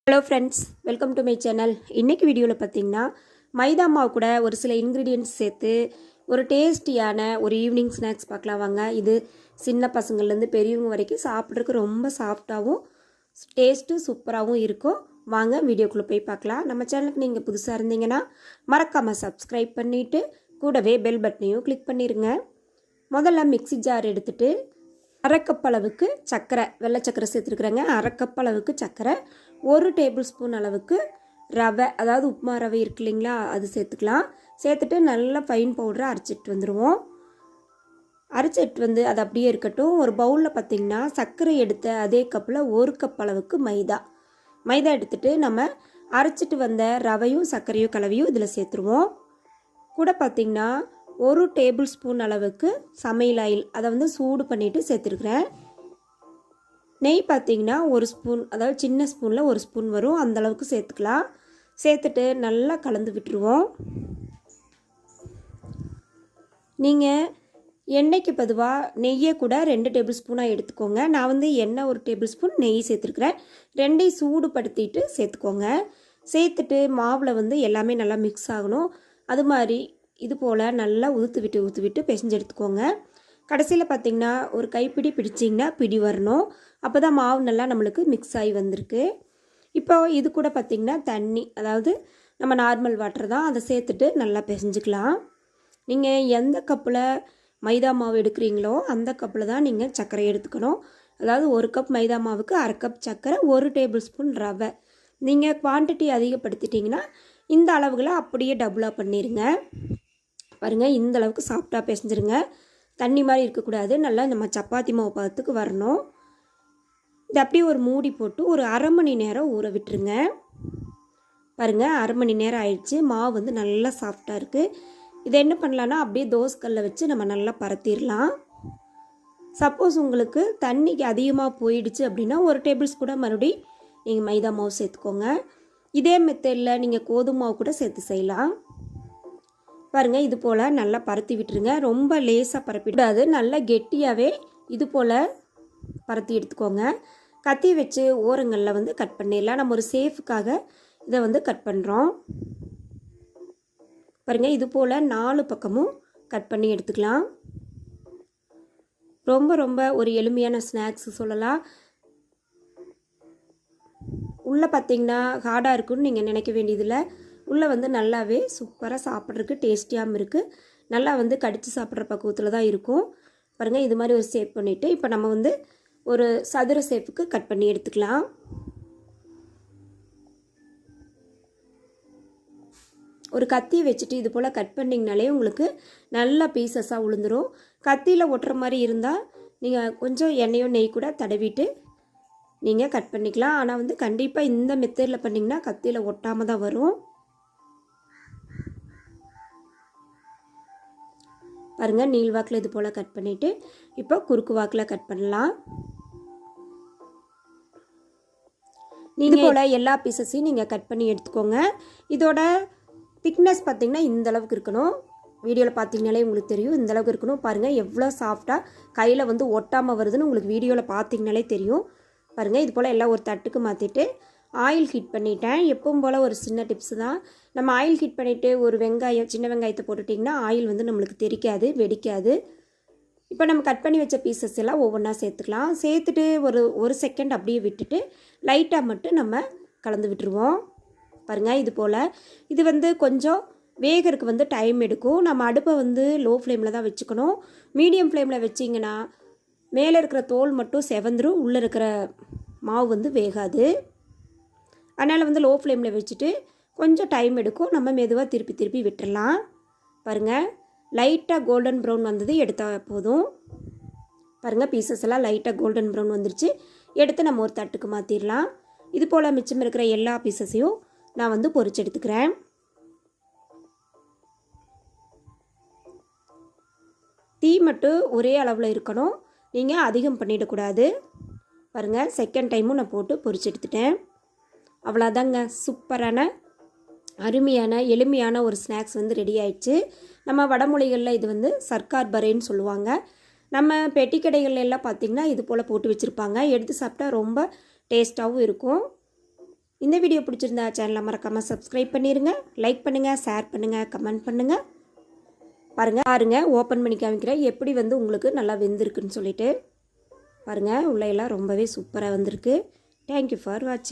Hello friends, welcome to my channel. இன்றைக்கி வீடியோவில் பார்த்தீங்கன்னா மைதா மாவு கூட ஒரு சில இன்க்ரீடியன்ட்ஸ் சேர்த்து ஒரு டேஸ்டியான ஒரு ஈவினிங் ஸ்நாக்ஸ் பார்க்கலாம் வாங்க. இது சின்ன பசங்கள்லேருந்து பெரியவங்க வரைக்கும் சாப்பிட்றதுக்கு ரொம்ப சாஃப்டாகவும் டேஸ்ட்டு சூப்பராகவும் இருக்கும். வாங்க வீடியோக்குள்ளே போய் பார்க்கலாம். நம்ம சேனலுக்கு நீங்கள் புதுசாக இருந்தீங்கன்னா மறக்காமல் சப்ஸ்கிரைப் பண்ணிவிட்டு கூடவே பெல் பட்டனையும் கிளிக் பண்ணிடுங்க. முதல்ல மிக்ஸி ஜார் எடுத்துகிட்டு அரை கப் அளவுக்கு சர்க்கரை, வெள்ளை சர்க்கரை சேர்த்துருக்குறேங்க. அரை கப் அளவுக்கு சர்க்கரை, 1 டேபிள் ஸ்பூன் அளவுக்கு ரவை, அதாவது உப்புமா ரவை இருக்கு இல்லைங்களா, அது சேர்த்துக்கலாம். சேர்த்துட்டு நல்லா ஃபைன் பவுடரை அரைச்சிட்டு வந்துடுவோம். அரைச்சிட்டு வந்து அது அப்படியே இருக்கட்டும். ஒரு பவுலில் பார்த்திங்கன்னா சர்க்கரை எடுத்த அதே கப்பில் 1 கப் அளவுக்கு மைதா எடுத்துகிட்டு நம்ம அரைச்சிட்டு வந்த ரவையும் சர்க்கரையும் கலவையும் இதில் சேர்த்துருவோம். கூட பார்த்திங்கன்னா 1 டேபிள் ஸ்பூன் அளவுக்கு சமையல் ஆயில், அதை வந்து சூடு பண்ணிவிட்டு சேர்த்துருக்குறேன். நெய் பார்த்திங்கன்னா 1 ஸ்பூன், அதாவது சின்ன ஸ்பூனில் 1 ஸ்பூன் வரும், அந்தளவுக்கு சேர்த்துக்கலாம். சேர்த்துட்டு நல்லா கலந்து விட்டுருவோம். நீங்கள் எண்ணெய்க்கு பொதுவாக நெய்யை கூட 2 டேபிள் ஸ்பூனாக எடுத்துக்கோங்க. நான் வந்து எண்ணெய் 1 டேபிள் ஸ்பூன், நெய் சேர்த்துருக்குறேன். ரெண்டையும் சூடுபடுத்திட்டு சேர்த்துக்கோங்க. சேர்த்துட்டு மாவில் வந்து எல்லாமே நல்லா மிக்ஸ் ஆகணும். அது மாதிரி இது போல் நல்லா ஊற்று விட்டு பிசைஞ்சு எடுத்துக்கோங்க. கடைசியில் பார்த்திங்கன்னா ஒரு கைப்பிடி பிடிச்சிங்கன்னா பிடி வரணும். அப்போ தான் மாவு நல்லா நம்மளுக்கு மிக்ஸ் ஆகி வந்திருக்கு. இப்போ இது கூட பார்த்திங்கன்னா தண்ணி, அதாவது நம்ம நார்மல் வாட்டர் தான், அதை சேர்த்துட்டு நல்லா பிசைஞ்சிக்கலாம். நீங்கள் எந்த கப்பில் மைதா மாவு எடுக்கிறீங்களோ அந்த கப்பில் தான் நீங்கள் சர்க்கரை எடுத்துக்கணும். அதாவது 1 கப் மைதா மாவுக்கு அரை கப் சர்க்கரை, 1 டேபிள் ஸ்பூன் ரவை. நீங்கள் குவான்டிட்டி அதிகப்படுத்திட்டிங்கன்னா இந்த அளவுகளை அப்படியே டபுளாக பண்ணிடுங்க. பாருங்கள், இந்த அளவுக்கு சாஃப்டாக பிசைஞ்சிருங்க. தண்ணி மாதிரி இருக்கக்கூடாது, நல்லா நம்ம சப்பாத்தி மாவு பதத்துக்கு வரணும். இது அப்படியே ஒரு மூடி போட்டு ஒரு அரை மணி நேரம் ஊற விட்டுருங்க. பாருங்கள், அரை மணி நேரம் ஆயிடுச்சு. மாவு வந்து நல்லா சாஃப்டாக இருக்குது. இதை என்ன பண்ணலான்னா அப்படியே தோசைக்கல்லை வச்சு நம்ம நல்லா பரத்திடலாம். சப்போஸ் உங்களுக்கு தண்ணிக்கு அதிகமாக போயிடுச்சு அப்படின்னா 1 டேபிள் கூட மறுபடியும் நீங்கள் மைதா மாவு சேர்த்துக்கோங்க. இதே மெத்தடில் நீங்கள் கோதுமை மாவு கூட சேர்த்து செய்யலாம். பாருங்கள், இது போல் நல்லா பரத்தி விட்டுருங்க. ரொம்ப லேசாக பரப்பிடாது, நல்லா கெட்டியாகவே இது போல் பரத்தி எடுத்துக்கோங்க. கத்தி வச்சு ஓரங்களில் வந்து கட் பண்ணிடலாம். நம்ம ஒரு சேஃபுக்காக இதை வந்து கட் பண்ணுறோம். பாருங்கள், இது போல் 4 பக்கமும் கட் பண்ணி எடுத்துக்கலாம். ரொம்ப ஒரு எளிமையான ஸ்நாக்ஸ் சொல்லலாம். உள்ளே பார்த்திங்கன்னா ஹார்டாக இருக்குன்னு நீங்கள் நினைக்க வேண்டியதில்லை. உள்ளே வந்து நல்லாவே சூப்பராக சாப்பிட்றதுக்கு டேஸ்டியாகவும் இருக்குது. நல்லா வந்து கடித்து சாப்பிட்ற பக்குவத்தில் தான் இருக்கும். பாருங்கள், இது மாதிரி ஒரு ஷேப் பண்ணிவிட்டு இப்போ நம்ம வந்து ஒரு சதுர ஷேப்புக்கு கட் பண்ணி எடுத்துக்கலாம். ஒரு கத்தி வச்சுட்டு இது போல் கட் பண்ணிங்கனாலே உங்களுக்கு நல்லா பீசஸாக உளுந்துடும். கத்தியில் ஒட்டுற மாதிரி இருந்தால் நீங்கள் கொஞ்சம் எண்ணெயோ நெய் கூட தடவிட்டு நீங்கள் கட் பண்ணிக்கலாம். ஆனால் வந்து கண்டிப்பாக இந்த மெத்தடில் பண்ணிங்கன்னா கத்தியில் ஒட்டாமல் தான் வரும். பாருங்கள், நீள் வாக்கில் இது போல் கட் பண்ணிவிட்டு இப்போ குறுக்கு வாக்கில் கட் பண்ணலாம். நீங்கள் போல் எல்லா பீசஸையும் நீங்கள் கட் பண்ணி எடுத்துக்கோங்க. இதோட திக்னஸ் பார்த்திங்கன்னா இந்த அளவுக்கு இருக்கணும். வீடியோவில் பார்த்திங்கனாலே உங்களுக்கு தெரியும், இந்த அளவுக்கு இருக்கணும். பாருங்கள், எவ்வளோ சாஃப்டாக கையில் வந்து ஒட்டாமல் வருதுன்னு உங்களுக்கு வீடியோவில் பார்த்திங்கனாலே தெரியும். பாருங்கள், இது போல் எல்லாம் ஒரு தட்டுக்கு மாற்றிட்டு ஆயில் ஹீட் பண்ணிட்டேன். எப்பவும் போல் ஒரு சின்ன டிப்ஸு தான். நம்ம ஆயில் ஹீட் பண்ணிவிட்டு ஒரு வெங்காயம், சின்ன வெங்காயத்தை போட்டுட்டிங்கன்னா ஆயில் வந்து நம்மளுக்கு தெரிக்காது, வெடிக்காது. இப்போ நம்ம கட் பண்ணி வச்ச பீசஸ் எல்லாம் ஒவ்வொன்றா சேர்த்துக்கலாம். சேர்த்துட்டு ஒரு செகண்ட் அப்படியே விட்டுட்டு லைட்டாக மட்டும் நம்ம கலந்து விட்டுருவோம். பாருங்கள், இது போல் இது வந்து கொஞ்சம் வேகறதுக்கு வந்து டைம் எடுக்கும். நம்ம அடுப்பை வந்து லோ ஃப்ளேமில் தான் வச்சுக்கணும். மீடியம் ஃப்ளேமில் வச்சிங்கன்னா மேலே இருக்கிற தோல் மட்டும் செவந்துரும், உள்ளே இருக்கிற மாவு வந்து வேகாது. அதனால் வந்து லோ ஃப்ளேமில் வச்சுட்டு கொஞ்சம் டைம் எடுக்கும். நம்ம மெதுவாக திருப்பி விட்டுடலாம். பாருங்கள், லைட்டாக கோல்டன் ப்ரௌன் வந்தது எடுத்தால் போதும். பாருங்கள், பீசஸ் எல்லாம் லைட்டாக கோல்டன் ப்ரௌன் வந்துருச்சு. எடுத்து நம்ம ஒரு தட்டுக்கு மாற்றிடலாம். இது போல் மிச்சம் இருக்கிற எல்லா பீசஸையும் நான் வந்து பொரிச்சு எடுத்துக்கிறேன். தீ மட்டும் ஒரே அளவில் இருக்கணும், நீங்கள் அதிகம் பண்ணிடக்கூடாது. பாருங்கள், செகண்ட் டைமும் நான் போட்டு பொரிச்சு எடுத்துட்டேன். அவ்வளோதாங்க, சூப்பரான அருமையான எளிமையான ஒரு ஸ்நாக்ஸ் வந்து ரெடி ஆயிடுச்சு. நம்ம வடமொழிகளில் இது வந்து சர்க்கார் பரேன்னு சொல்லுவாங்க. நம்ம பெட்டி கடைகள் எல்லாம் பார்த்திங்கன்னா இது போல் போட்டு வச்சுருப்பாங்க. எடுத்து சாப்பிட்டா ரொம்ப டேஸ்ட்டாகவும் இருக்கும். இந்த வீடியோ பிடிச்சிருந்தா சேனலை மறக்காமல் சப்ஸ்கிரைப் பண்ணிடுங்க. லைக் பண்ணுங்கள், ஷேர் பண்ணுங்கள், கமெண்ட் பண்ணுங்கள். பாருங்கள் ஓப்பன் பண்ணி காமிக்கிறேன் எப்படி வந்து உங்களுக்கு நல்லா வெந்திருக்குன்னு சொல்லிட்டு. பாருங்கள் உள்ளையெல்லாம் ரொம்பவே சூப்பராக வந்திருக்கு. தேங்க்யூ ஃபார் வாட்சிங்.